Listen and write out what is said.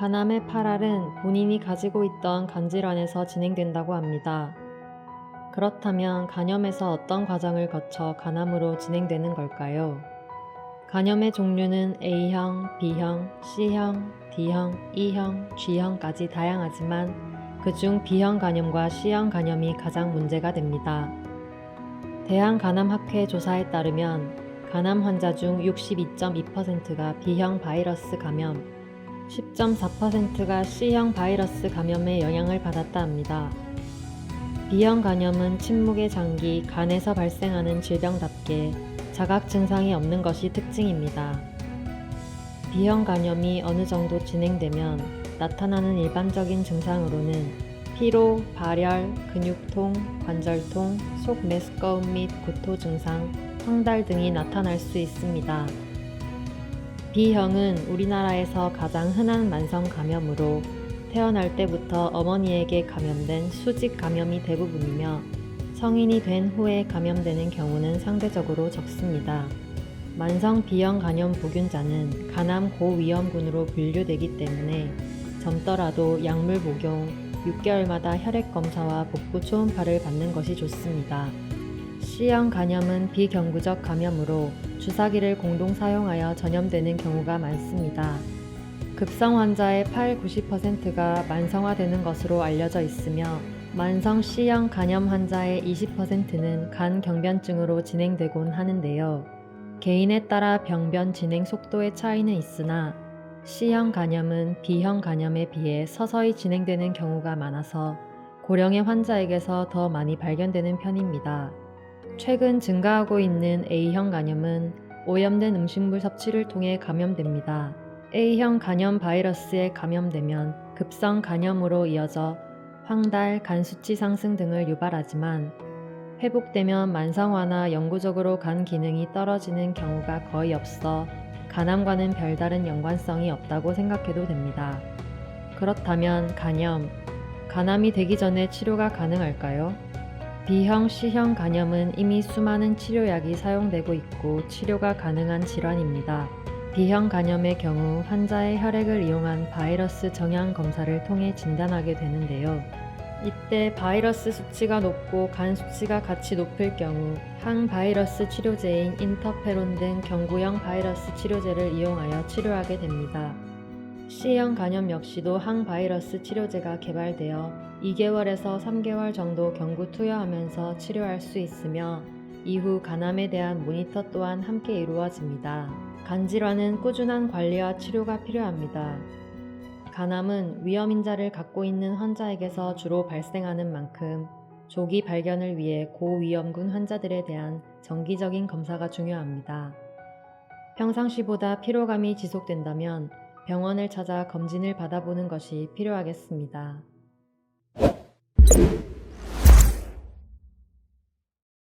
간암의 팔알은 본인이 가지고 있던 간질환에서 진행된다고 합니다. 그렇다면 간염에서 어떤 과정을 거쳐 간암으로 진행되는 걸까요? 간염의 종류는 A형, B형, C형, D형, E형, G형까지 다양하지만 그중 B형 간염과 C형 간염이 가장 문제가 됩니다. 대한간암학회 조사에 따르면 간암 환자 중 62.2%가 B형 바이러스 감염, 10.4%가 C형 바이러스 감염의 영향을 받았다 합니다. B형 간염은 침묵의 장기, 간에서 발생하는 질병답게 자각 증상이 없는 것이 특징입니다. B형 간염이 어느 정도 진행되면 나타나는 일반적인 증상으로는 피로, 발열, 근육통, 관절통, 속 메스꺼움 및 구토 증상, 황달 등이 나타날 수 있습니다. B형은 우리나라에서 가장 흔한 만성 감염으로 태어날 때부터 어머니에게 감염된 수직 감염이 대부분이며 성인이 된 후에 감염되는 경우는 상대적으로 적습니다. 만성 B형 간염 보균자는 간암 고위험군으로 분류되기 때문에 젊더라도 약물 복용, 6개월마다 혈액 검사와 복부 초음파를 받는 것이 좋습니다. C형 간염은 비경구적 감염으로 주사기를 공동 사용하여 전염되는 경우가 많습니다. 급성 환자의 8-90%가 만성화되는 것으로 알려져 있으며 만성 C형 간염 환자의 20%는 간 경변증으로 진행되곤 하는데요. 개인에 따라 병변 진행 속도의 차이는 있으나 C형 간염은 B형 간염에 비해 서서히 진행되는 경우가 많아서 고령의 환자에게서 더 많이 발견되는 편입니다. 최근 증가하고 있는 A형 간염은 오염된 음식물 섭취를 통해 감염됩니다. A형 간염 바이러스에 감염되면 급성 간염으로 이어져 황달, 간 수치 상승 등을 유발하지만 회복되면 만성화나 영구적으로 간 기능이 떨어지는 경우가 거의 없어 간암과는 별다른 연관성이 없다고 생각해도 됩니다. 그렇다면 간암이 되기 전에 치료가 가능할까요? B형, C형 간염은 이미 수많은 치료약이 사용되고 있고 치료가 가능한 질환입니다. B형 간염의 경우 환자의 혈액을 이용한 바이러스 정향 검사를 통해 진단하게 되는데요. 이때 바이러스 수치가 높고 간 수치가 같이 높을 경우 항바이러스 치료제인 인터페론 등 경구형 바이러스 치료제를 이용하여 치료하게 됩니다. C형 간염 역시도 항바이러스 치료제가 개발되어 2개월에서 3개월 정도 경구 투여하면서 치료할 수 있으며 이후 간암에 대한 모니터 또한 함께 이루어집니다. 간질환은 꾸준한 관리와 치료가 필요합니다. 간암은 위험인자를 갖고 있는 환자에게서 주로 발생하는 만큼 조기 발견을 위해 고위험군 환자들에 대한 정기적인 검사가 중요합니다. 평상시보다 피로감이 지속된다면 병원을 찾아 검진을 받아보는 것이 필요하겠습니다.